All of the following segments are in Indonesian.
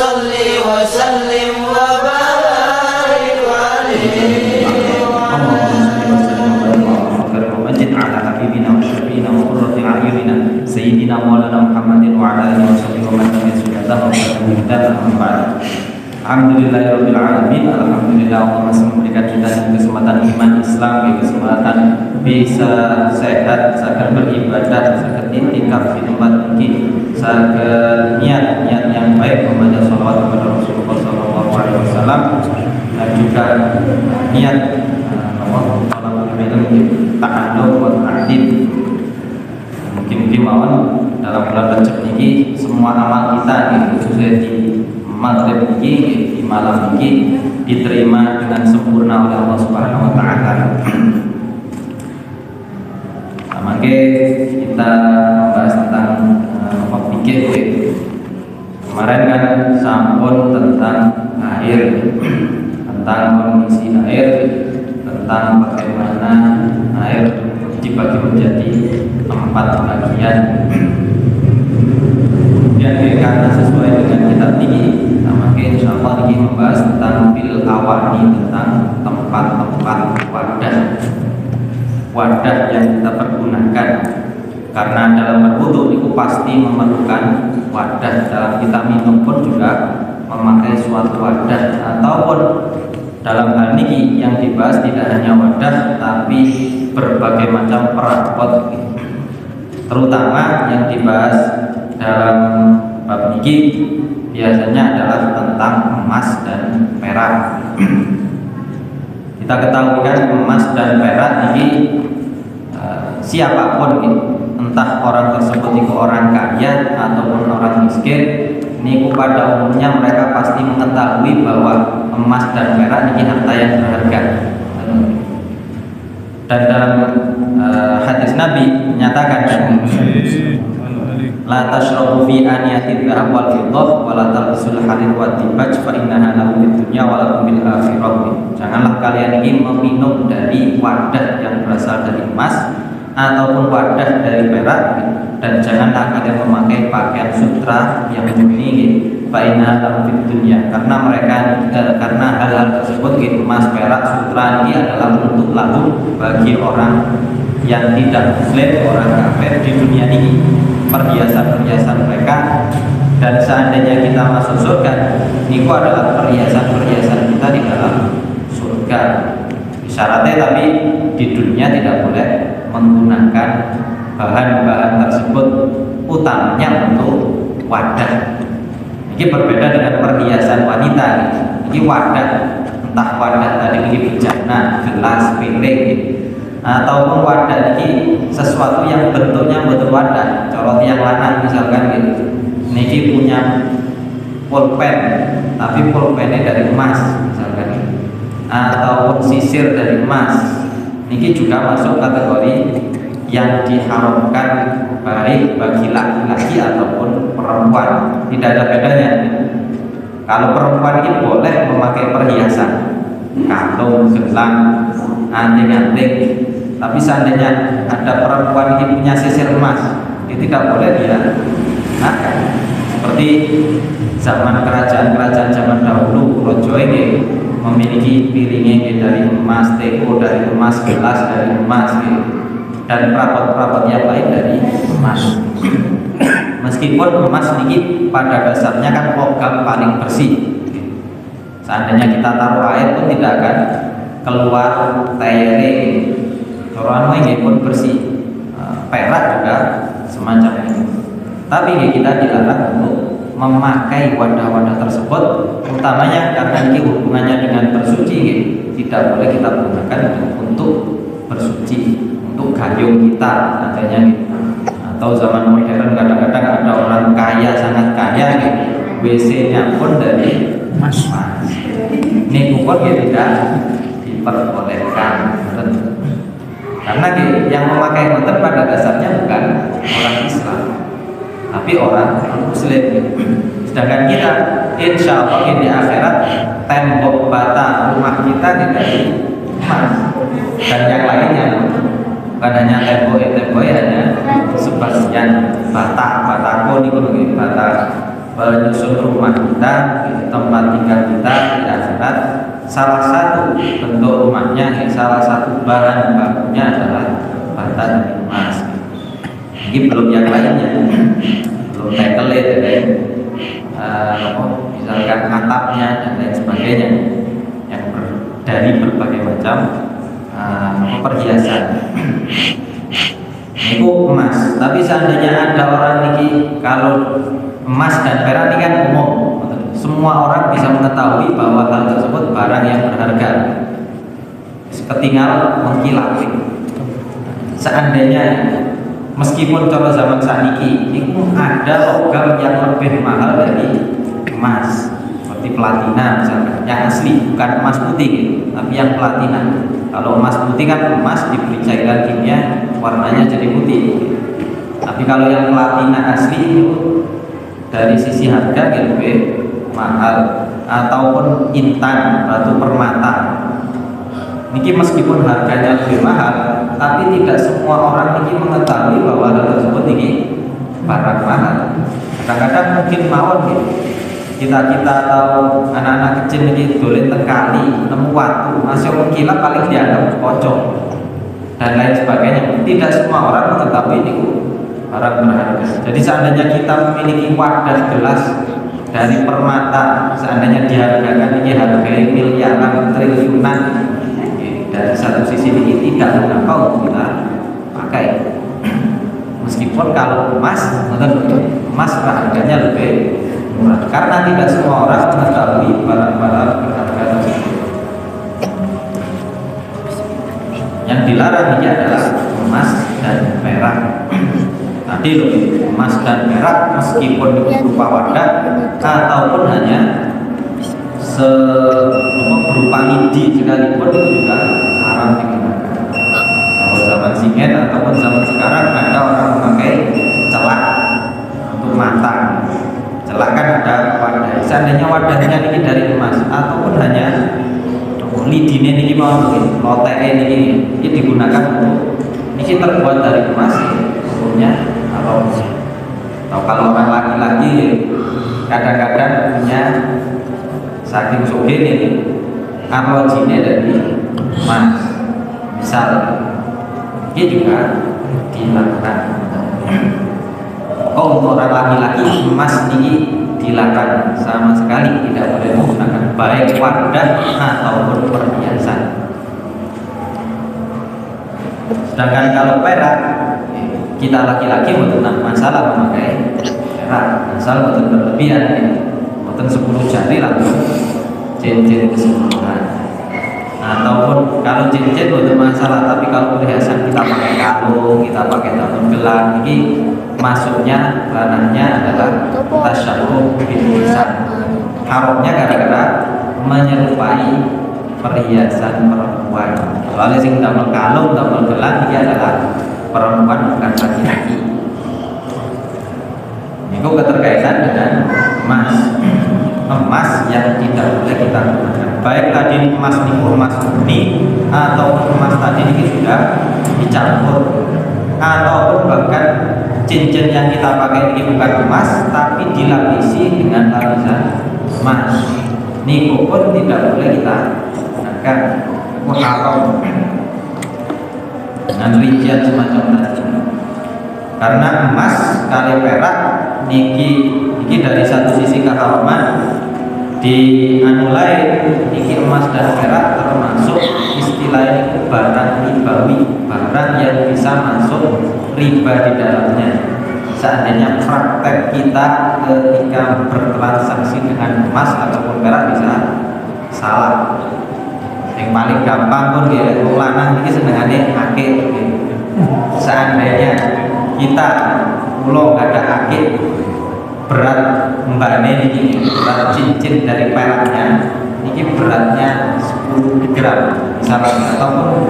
salli wa sallim wa barik alaihi ala habibina wa syafiina wa qurrati a'yunina sayyidina maulana Muhammadin wa ala alihi wa sahbihi wa man tabi'ahum bi ihsan ila yaumil qiyamah. Alhamdulillahirabbil alamin. Alhamdulillah Allah masih memberikan kita kesempatan iman Islam, kesempatan bisa sehat, saged beribadah, saged iktikaf di tempat ini, saged niat yang baik membaca shalawat kepada Rasulullah sallallahu alaihi wasallam, dan juga niat ta'allum wa ta'lim. Mungkin mawon dalam bulan Rajab ini semua amal kita khususnya di maghrib ini, di malam ini diterima dengan sempurna oleh Allah Subhanahu wa taala. Maka kita membahas tentang fikih. Kemarin kan sampun tentang air, tentang kondisi air, tentang bagaimana air dibagi menjadi 4 bagian. Kemudian karena sesuai dengan kitab ini, maka insya Allah ini membahas tentang bil awani, tentang tempat-tempat wadah yang kita pergunakan. Karena dalam berwudu itu pasti memerlukan wadah. Dalam kita minum pun juga memakai suatu wadah, ataupun dalam hal ini yang dibahas tidak hanya wadah tapi berbagai macam perabot, terutama yang dibahas dalam bab ini biasanya adalah tentang emas dan perak. Kita ketahui kan emas dan perak ini siapapun, entah orang tersebut itu orang kaya ataupun orang miskin, ini pada umumnya mereka pasti mengetahui bahwa emas dan perak ini harta yang berharga. Dan dalam hadis Nabi menyatakan, la tashrabu fi aniyatil dhahab wal fiddah wa la talbisul harir wa dibaj fa innaha lahu fid dunya wa lakum bil akhirah. Janganlah kalian ini meminum dari wadah yang berasal dari emas ataupun wadah dari perak, dan janganlah kalian memakai pakaian sutra yang murni fa innaha lahu fid dunya, karena karena hal-hal tersebut emas, perak, sutra ini adalah untuk lalu bagi orang yang tidak muslim, orang kafir di dunia ini, perhiasan-perhiasan mereka. Dan seandainya kita masuk surga, ini adalah perhiasan-perhiasan kita di dalam surga. Syaratnya tapi di dunia tidak boleh menggunakan bahan-bahan tersebut, utamanya untuk wadah. Ini berbeda dengan perhiasan wanita. Ini wadah, entah wadah tadi ini bejana, gelas, piring, ataupun wadah ini sesuatu yang bentuknya betul wadah. Corot yang lanang misalkan gitu. Niki punya pulpen, tapi pulpennya dari emas misalkan gitu. Ataupun sisir dari emas. Niki juga masuk kategori yang diharamkan baik bagi laki-laki ataupun perempuan. Tidak ada bedanya. Kalau perempuan ini boleh memakai perhiasan, kalung, gelang, anting-anting. Tapi seandainya ada perempuan ini punya sisir emas, itu tidak boleh dia makan. Seperti zaman kerajaan-kerajaan zaman dahulu, rojo ini memiliki piringnya dari emas, teko dari emas, gelas dari emas, dan perabot-perabot yang lain dari emas. Meskipun emas ini pada dasarnya kan logam paling bersih. Seandainya kita taruh air pun tidak akan keluar tayere. Corona ini pun bersih. Perak juga semacam itu. Tapi kita dilarang untuk memakai wadah-wadah tersebut, utamanya karena ini hubungannya dengan bersuci. Tidak boleh kita gunakan untuk bersuci, untuk gayung kita adanya gitu. Atau zaman modern kadang-kadang ada orang kaya, sangat kaya gitu, WC-nya pun dari emas. Ini pun tidak diperbolehkan. Karena yang memakai motor pada dasarnya bukan orang Islam, tapi orang Muslim. Sedangkan kita insya Allah di akhirat tembok bata rumah kita dari emas, dan yang lainnya bukan hanya tembok hanya sebagian batako nih bata menyusun rumah kita, tempat tinggal kita di akhirat, salah satu bentuk rumahnya, salah satu bahan bakunya adalah bata dan emas. Ini belum yang lainnya, belum tackle misalkan atapnya dan lain sebagainya yang dari berbagai macam perhiasan. Itu emas. Tapi seandainya ada orang ini, kalau emas dan perak ini kan umum, semua orang bisa mengetahui bahwa hal tersebut barang yang berharga, ketinggal mengkilap. Seandainya meskipun kalau zaman saniki itu ada logam yang lebih mahal dari emas, seperti platina misalnya, yang asli bukan emas putih tapi yang platina. Kalau emas putih kan emas diberi cairan kimia warnanya jadi putih, tapi kalau yang platina asli itu dari sisi harga lebih mahal. Ataupun intan, batu permata, ini meskipun harganya lebih mahal, tapi tidak semua orang ini mengetahui bahwa hal tersebut ini barang mahal. Kadang-kadang mungkin mawon gitu, kita atau anak-anak kecil ini dolen tekali nemu waktu masih mengkilap paling dianggap kocok dan lain sebagainya. Tidak semua orang mengetahui ini barang berharga. Jadi seandainya kita memiliki wadah gelas dari permata, seandainya dihargakan ini harga miliaran triliunan, dari satu sisi ini tidak mengapa untuk kita pakai. Meskipun kalau emas harganya lebih murah, karena tidak semua orang mengetahui barang-barang berharga tersebut. Yang dilarang ini adalah emas dan perak. Tadi loh, emas dan perak meskipun berupa wadah ataupun hanya berupa lidi sekalipun itu juga haram digunakan. Kalau zaman singen ataupun zaman sekarang ada orang memakai celak untuk mata. Celak kan ada wadah. Seandainya wadahnya ini dari emas ataupun hanya lidine ini mau mungkin lotek ini digunakan untuk ini terbuat dari emas hukumnya atau kalau orang laki-laki kadang-kadang punya saking suge ini arlojinya dari emas, misal ini juga dilakukan. Untuk orang laki-laki emas ini dilarang sama sekali, tidak boleh menggunakan baik wadah ataupun perhiasan. Sedangkan kalau perak, kita laki-laki bukan masalah memakai perak, asal bukan berlebihan, bukan 10 jari langsung cincin keseluruhan. Ataupun kalau cincin bukan masalah, tapi kalau perhiasan kita pakai kalung, kita pakai tabung gelang, ini masuknya ranahnya adalah tasyabbuh bil nisan. Haramnya gara-gara menyerupai perhiasan perempuan. Soalnya sing damel kalung, damel gelang ini adalah perempuan, bukan laki-laki. Itu keterkaitan dengan emas yang tidak boleh kita gunakan. Baik tadi emas murni atau emas tadi ini sudah dicampur, ataupun bahkan cincin yang kita pakai ini bukan emas tapi dilapisi dengan lapisan emas. Ini pun tidak boleh kita gunakan. Haram dengan rincian semacam tadi. Karena emas kali perak niki dari satu sisi keharaman dianulai, niki emas dan perak termasuk istilah itu barang ribawi, barang yang bisa masuk riba di dalamnya. Seandainya praktek kita ketika bertransaksi dengan emas ataupun perak bisa salah. Yang paling gampang pun ya, lanang ini senengannya akik. Seandainya kita pulau nggak ada akik, berat mbaknya ini, berat cincin dari peraknya ini beratnya 10 gram misalnya, ataupun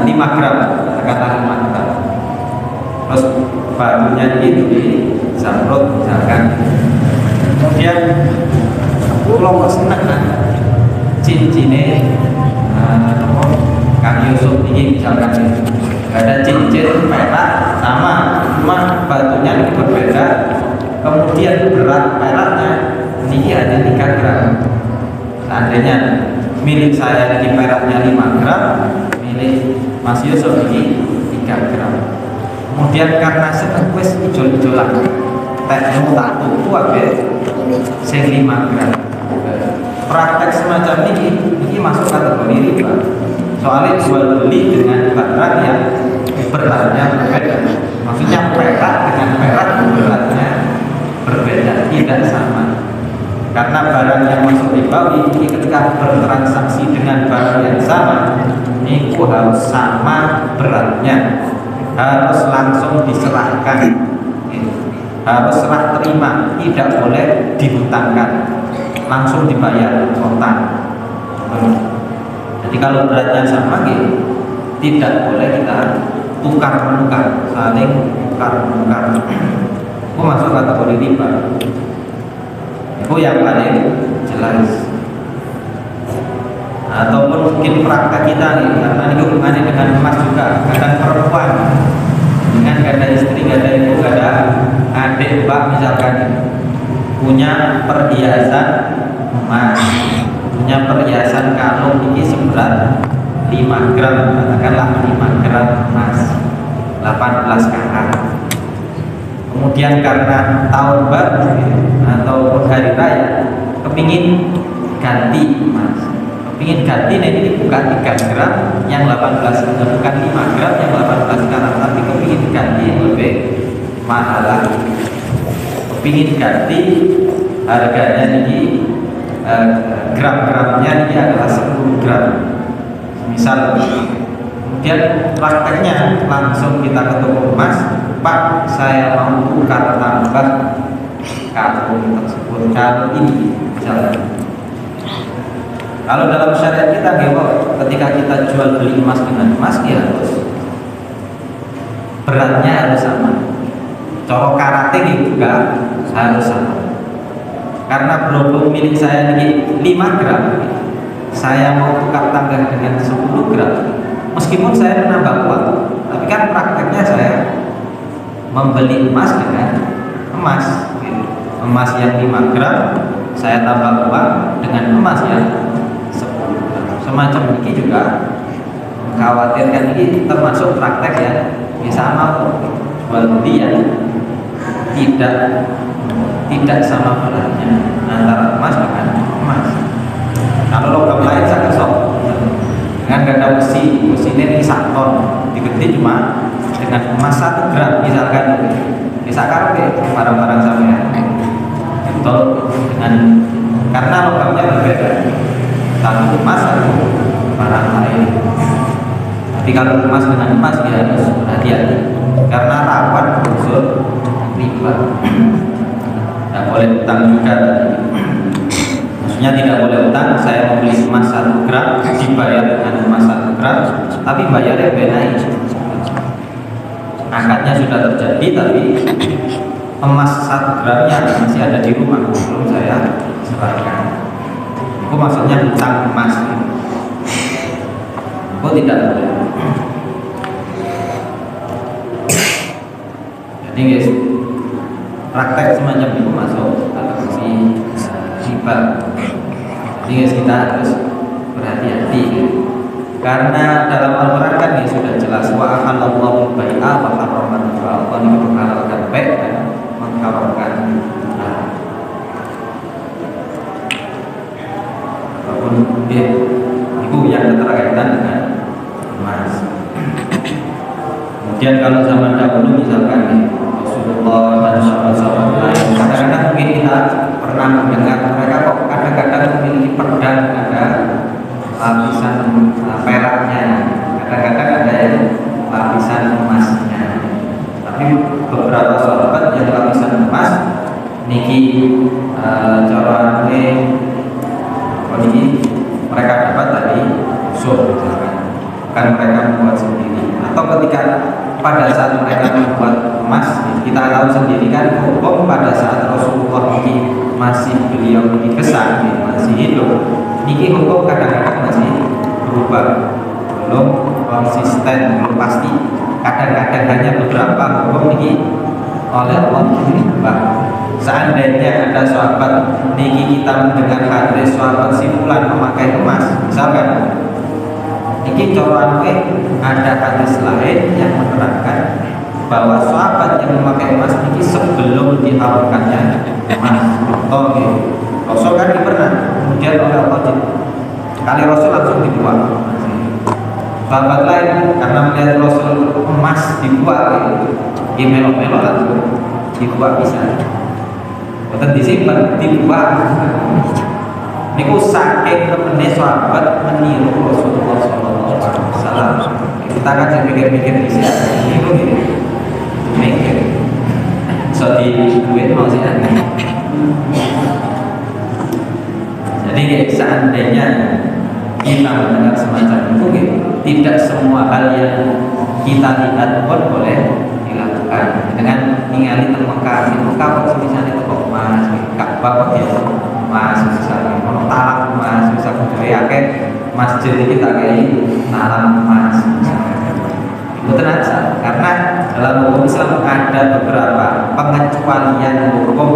5 gram, kata 5 gram. Terus batunya itu di zamrud misalkan, kemudian pulau nggak seneng cincinnya Kang Yusuf ini misalkan ada cincin perak sama, cuma batunya ini berbeda kemudian berat peraknya ini hanya 3 gram. Seandainya milik saya ini peraknya 5 gram, milik Mas Yusuf ini 3 gram. Kemudian karena sekwes ijol-ijolan tekno tak tuku abe sing 5 gram. Praktek semacam ini masuk kategori riba. Soalnya jual beli dengan barang yang beratnya berbeda. Maksudnya perak dengan perak beratnya berbeda, tidak sama. Karena barang yang masuk riba ini ketika bertransaksi dengan barang yang sama, ini harus sama beratnya, harus langsung diserahkan, harus serah terima, tidak boleh dihutangkan, langsung dibayar kontan. Jadi kalau beratnya sama, tidak boleh kita tukar menukar, saling tukar menukar. Itu masuk kategori riba. Itu yang paling jelas. Ataupun mungkin praktek kita nih, karena ini hubungannya dengan emas juga. Kadang perempuan dengan gada istri, gada ibu, gada adik, mbak misalkan punya perhiasan emas, punya perhiasan kalung ini seberat 5 gram, katakanlah 5 gram emas, 18 karat. Kemudian karena tahun baru atau hari raya kepingin ganti emas, kepingin ganti, nah ini bukan 3 gram yang 18, bukan 5 gram yang 18 karat, tapi kepingin ganti yang lebih mahal lagi, kepingin ganti harganya ini gram-gramnya ini adalah 10 gram misal. Kemudian prakteknya langsung kita ke toko emas, Pak, saya mau tukar tambah kalung tersebut, kalung ini misalnya. Kalau dalam syariat kita, ketika kita jual beli emas dengan emas, dia harus beratnya harus sama, coro karate juga harus sama. Karena berhubung milik saya ini 5 gram, saya mau tukar tambah dengan 10 gram, meskipun saya menambah uang, tapi kan prakteknya saya membeli emas dengan emas, emas yang 5 gram saya tambah uang dengan emas yang 10 gram. Semacam ini juga mengkhawatirkan, ini termasuk praktek yang bisa mau jual beli yang tidak sama beratnya antara emas dengan emas. Kalau logam lain saya kesok dengan gada mesinnya ini 1 ton, digede cuma dengan emas 1 gram misalkan, bisa karpe barang-barang sampean itu dengan, karena logamnya berbeda, satu emas satu barang lain. Tapi kalau emas dengan emas dia harus hati-hati karena rawan unsur riba. Tidak boleh utang juga. Maksudnya tidak boleh utang, saya membeli emas 1 gram dibayar dengan emas 1 gram, tapi bayarnya beda. Akadnya sudah terjadi, tapi emas 1 gramnya masih ada di rumah, belum saya serahkan. Itu maksudnya utang emas. Itu tidak boleh. Jadi guys, praktek semacam itu masuk kategori riba. Jadi guys, kita harus berhati-hati karena dalam Al-Quran kan ya sudah jelas, wa ahallallahu bai'a wa harrama riba. Allah ini menghalalkan baik dan mengharamkan riba. Walaupun itu yang keterkaitan dengan emas. Kemudian kalau zaman dahulu misalkan Rasulullah dan sahabat-sahabat lain, kadang-kadang mungkin kita pernah mendengar mereka kok kadang-kadang memiliki pedang ada lapisan peraknya, kadang-kadang ada yang lapisan emasnya. Tapi beberapa sahabat yang lapisan emas niki cara ini mereka dapat dari usul misalkan, bukan mereka membuat sendiri. Atau ketika pada saat mereka membuat emas, kita tahu sendiri kan hukum pada saat Rasulullah ini masih beliau ini kesan, masih hidup, ini hukum kadang-kadang masih berubah, belum konsisten, belum pasti. Kadang-kadang hanya beberapa hukum ini oleh Allah berubah. seandainya ada sahabat niki kita mendengar hadis sahabat simpulan memakai emas, misalkan niki coran ada hadis lain yang menerangkan bahwa sahabat yang memakai emas niki sebelum diharamkannya emas. Oh gitu. Rasul kan pernah kemudian oleh Allah kali Rasul langsung dibuang. Sahabat lain karena melihat Rasul emas dibuang, dia melo-melo langsung dibuang bisa. Betul disimpan dibuang. Niku saking temennya sahabat meniru Rasulullah SAW. Kita kan saya mikir-mikir di sini. Niku mikir. So di duit mau sih. Jadi seandainya kita mendengar semacam itu, tidak semua hal yang kita lihat pun boleh dilakukan. Dengan ningali di Mekah, di Mekah misalnya itu kok emas, Ka'bah ya emas, misalnya kalau talang emas, misalnya jadi masjid ini tak kayak talang emas. Itu terasa karena dalam hukum Islam ada beberapa pengecualian hukum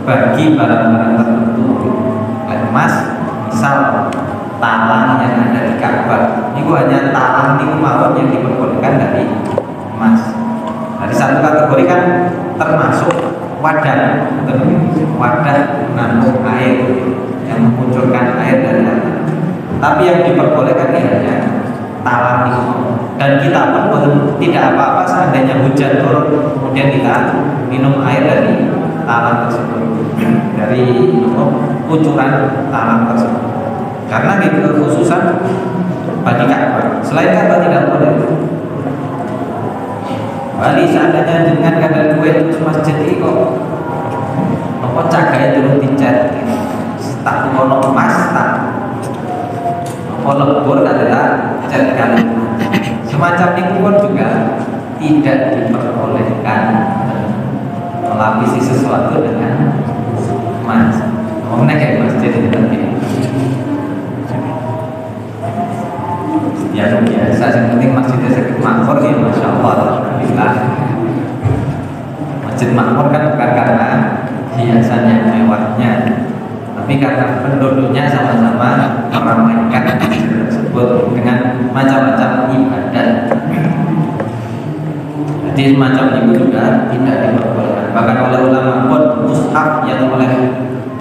bagi barang-barang tertentu. Emas, misal talang yang ada di Ka'bah, itu hanya talang di mawon yang diperbolehkan dari emas. Dari satu kategori kan termasuk wadah, wadah menampung air yang mengucurkan air dari atas. Tapi yang diperbolehkan ini hanya talang di mawon. Dan kita pun tidak apa-apa seandainya hujan turun kemudian kita minum air dari talang tersebut, dari kucuran talang tersebut, karena itu kekhususan bagi Ka'bah. Selain Ka'bah tidak boleh. Bali seandainya dengan kadar duit terus masjid ini kok apa cagai turun dicat tak kono emas tak apa lebur adalah cat kali semacam itu pun juga tidak diperbolehkan melapisi sesuatu dengan emas. Ngomongnya kayak masjid itu tadi. Ya biasa, yang penting masjidnya sakit makmur ya Masya Allah, Alhamdulillah. Masjid makmur kan bukan karena hiasan yang mewahnya, tapi karena penduduknya sama-sama meramaikan masjid tersebut dengan macam-macam ibadah. Jadi semacam itu juga tidak diperbolehkan. Bahkan oleh ulama pun mushaf yang oleh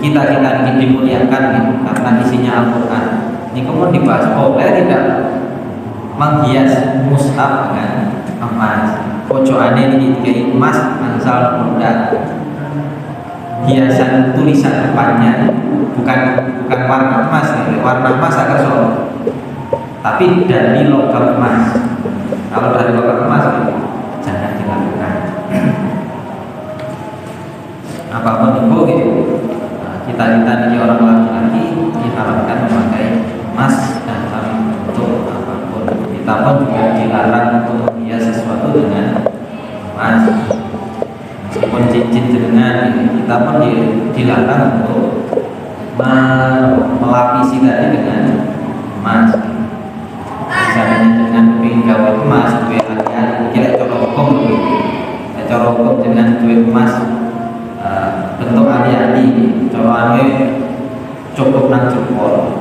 kita ini dimuliakan karena isinya Al-Quran. Ini pun dibahas boleh tidak menghias mushaf dengan emas. Pojokannya ini kayak emas asal muda. Hiasan tulisan depannya bukan warna emas, warna emas agak soal. Tapi dari logam emas. Kalau dari logam emas jangan dilakukan. Apapun itu gitu. Kita ini orang laki-laki diharapkan memakai emas dalam bentuk apapun. Kita pun juga dilarang untuk menghias sesuatu dengan emas. Meskipun cincin dengan kita pun dilarang untuk melapisi tadi dengan emas. Misalnya dengan pinggawa emas, duit hati-hati, kira cara hukum, cara hukum dengan duit emas bentuk hati-hati, cara cukup nang jempol,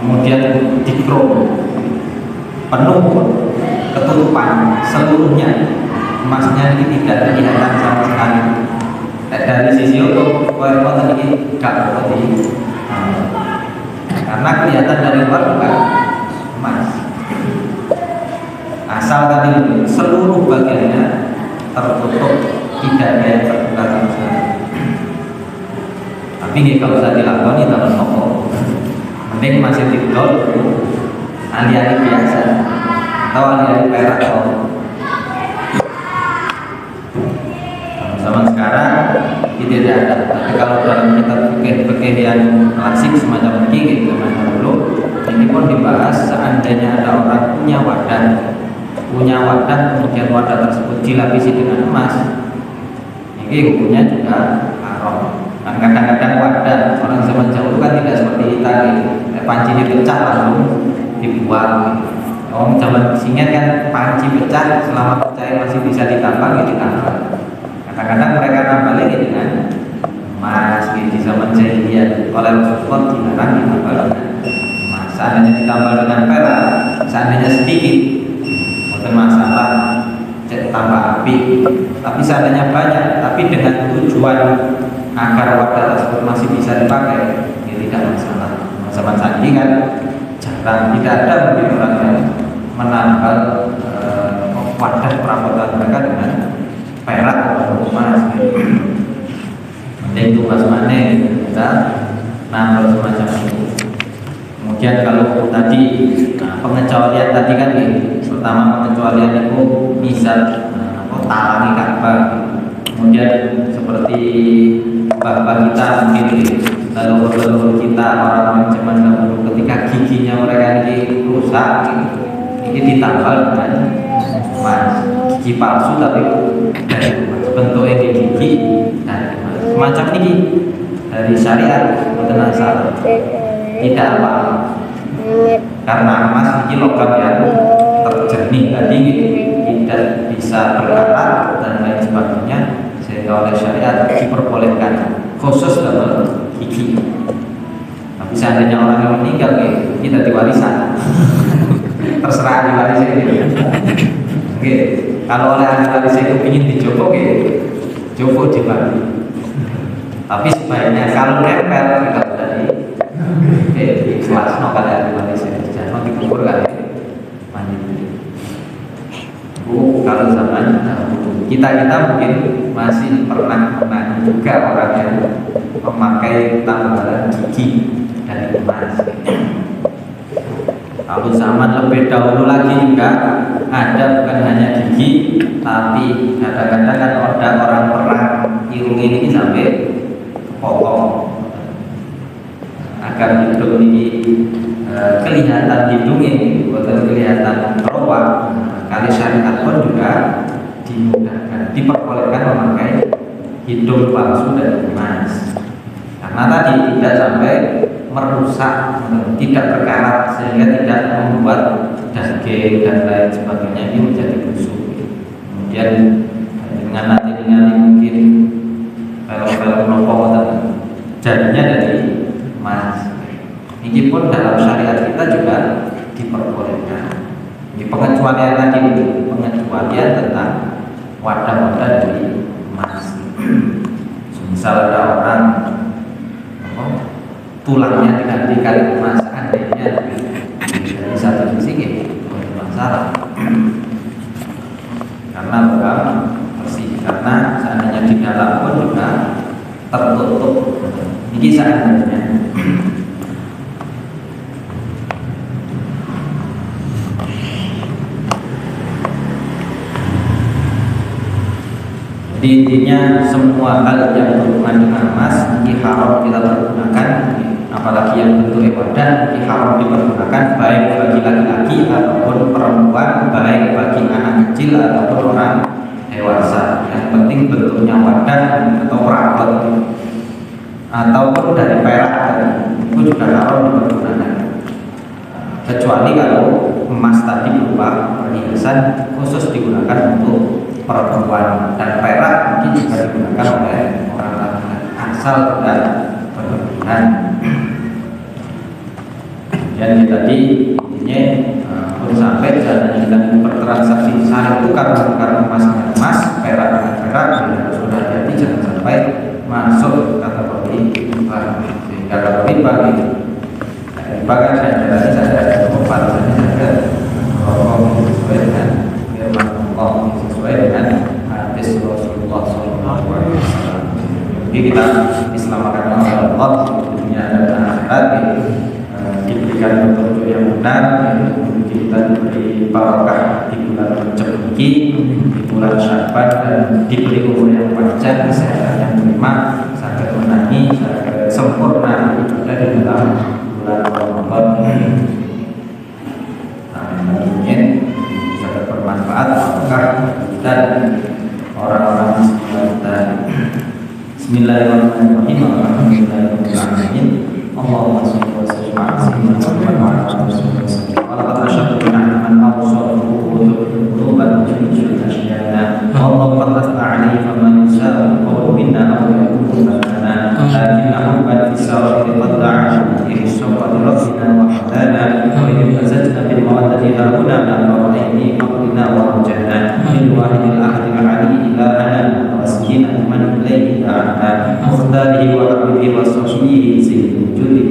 kemudian dikrom penuh ketutupan seluruhnya, emasnya ini tidak kelihatan sama sekali. Dari sisi hukum, kalau tadi gak boleh, karena kelihatan dari luar bukan emas. Asal tadi seluruh bagiannya tertutup, tidak ada yang terbuka sama sekali. Tapi ini kalau saya dilakukan itu harus nopo. Mending masih didol, alih-alih biasa atau alih-alih perak atau zaman sekarang tidak ada. Tapi kalau dalam kitab fikih yang klasik semacam ini zaman dulu, ini pun dibahas seandainya ada orang punya wadah kemudian wadah tersebut dilapisi dengan emas, ini hukumnya juga haram. Dan kadang-kadang wadah orang zaman jauh kan tidak seperti kita, pancinya pecah lalu dibuang. Orang zaman singkat kan panci pecah, selama percaya masih bisa ditambah, ya ditambah. Kadang-kadang mereka nambah lagi dengan oleh Rasulullah dilarang ditambal dengan emas. Seandainya ditambal dengan perak, seandainya sedikit, bukan masalah, cek tambah api. Tapi seandainya banyak, tapi dengan tujuan agar wadah tersebut masih bisa dipakai, ya tidak masalah. Zaman saat ini kan jarang, tidak ada mungkin orang yang menambal wadah perabotan mereka dengan perak atau emas. Itu mas mana kita nambal semacam itu. Kemudian kalau tadi pengecualian tadi kan pertama pengecualian itu misal talangi Ka'bah. Kemudian seperti bapak kita mungkin leluhur kita orang-orang zaman dahulu ketika giginya mereka ini rusak, ini ditambal dengan emas, gigi palsu tapi dari bentuknya gigi dari emas. Semacam ini dari syariat bukan asal, tidak apa karena emas ini logam yang terjernih tadi tidak bisa berkarat dan lain sebagainya, sehingga oleh syariat diperbolehkan khusus dalam gigi. Tapi seandainya orang yang meninggal kita diwarisan terserah diwarisan oke. Kalau oleh ahli waris itu ingin dijopok jopok dibagi. Tapi sebaiknya kalau nempel tidak jadi di kelas no kada ahli waris itu jangan dikubur kan mandi. Kalau zaman kita mungkin masih pernah juga orang yang memakai tambalan gigi dari emas. Kalau zaman lebih dahulu lagi juga ada bukan hanya gigi, tapi kadang-kadang kan ada orang perang irung ini sampai potong agar hidung ini kelihatan hidung ini, bukan kelihatan teropak. Kali syariat pun juga dimudahkan, diperbolehkan memakai hidung palsu dari emas, karena tadi tidak sampai merusak, tidak berkarat sehingga tidak membuat daging dan lain sebagainya ini menjadi busuk. Kemudian dengan mungkin film-film nopo jadinya dari emas. Ini pun dalam syariat kita juga diperbolehkan. Di pengecualian tadi, pengecualian tentang wadah-wadah dari emas. Misal ada orang tulangnya diganti kali emas, adanya dari satu sisi bukan masalah, karena bukan bersih, karena seandainya di dalam pun juga tertutup. Ini seandainya intinya semua hal yang berhubungan dengan emas ini haram kita pergunakan, apalagi yang bentuk wadah ini haram dipergunakan baik bagi laki-laki ataupun perempuan, baik bagi anak kecil ataupun orang dewasa. Yang penting bentuknya wadah atau perabot ataupun dari perak itu juga haram dipergunakan, kecuali kalau emas tadi berupa perhiasan khusus digunakan untuk perempuan, dan perak mungkin juga digunakan oleh orang laki-laki asal tidak berlebihan. Dan tadi intinya pun sampai jalan kita bertransaksi saling tukar emas dengan emas, perak dengan perak, sudah jadi jangan sampai masuk kategori riba, sehingga kalau riba itu bahkan saya ada tempat saja rokok sesuai dengan firman Allah, sesuai dengan hadis Rasulullah SAW. Jadi kita diselamatkan oleh Allah dunia dan akhirat, diberikan petunjuk yang benar, kita diberi barokah di bulan Rajab ini, di bulan Syaban, dan diberi umur yang panjang, kesehatan yang prima, sampai menangi, sampai sempurna ibadah di dalam bulan Ramadan. Amin. Bisa bermanfaat barokah dan orang-orang kita. Bismillahirrahmanirrahim. Alhamdulillahirrahmanirrahim. Allahumma sholli wa sallim ala sayyidina Muhammad wa ala alihi wa sallam. Wa laqad ashhadu anna man awsalahu quluban min ashyana. Wallahu qad alayhi faman sha'a qawlu minna aw yakunu lana. Lakinnahu من في السرائر قد دعانا إلى الشوق ربنا وحدانا وإن مزجنا بالمودة هاهنا نقر أيدي مقرنا ورجعنا للواحد الأحد العلي إلهنا وسكينة من إليه دعانا مختاره وحبه وصفيه سيد وجوده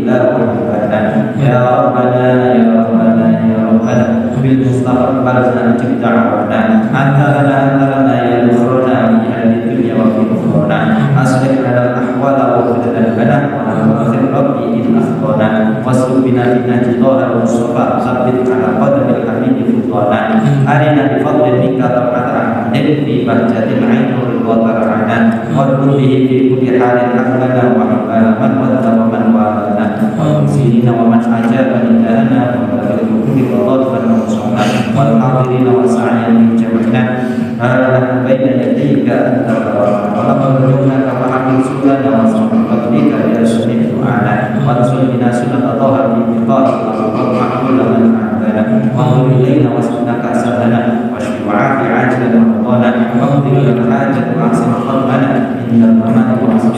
إله ربنا يا ربنا يا ربنا يا ربنا بالمصطفى بلغنا أجب دعوانا أنت لنا يا ذكرنا في هذه الدنيا وفي أخرانا أصلح لنا الأحوال واغفر ذنبنا واغفر ربي إن أخطأنا واسلك بنا في نهج الله المصطفى ثبت على قدم الحميد فضانا أرنا بفضل منك طلعة أحد في بهجة العين والرضا ترعنا وارد به في كل حال حملنا وحمل من ود ومن والانا والمسلمين ومن أجاب نداءنا وبلغ كل وظائف وصحنا والحاضرين والسعي من جمعنا هذا بين يديك أنت ولقد رجوناك فحمل سؤالنا وصحب قدرك يا سنين دعانا وانصر بنا سنة ظهر في بقائك وارحم كل من أعدانا وانظر إلينا واسقنا كأسنا واشف وعافي عاجلا ورضانا واقضي الحاجة واحسن خلقنا إن الرحمن واصلح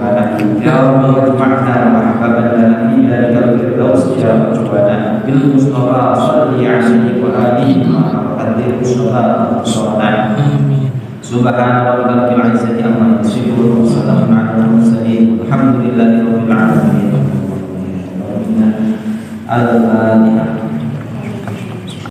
حكمنا يا رب واجمعنا وأحبابنا لنا في ذلك الفردوس يا رجوانا بالمصطفى صل عليه وآله وقدر الصلاة والسلام سبحان ربك رب العزة عما يصفون وسلام على المرسلين والحمد لله رب العالمين. الفاتحة.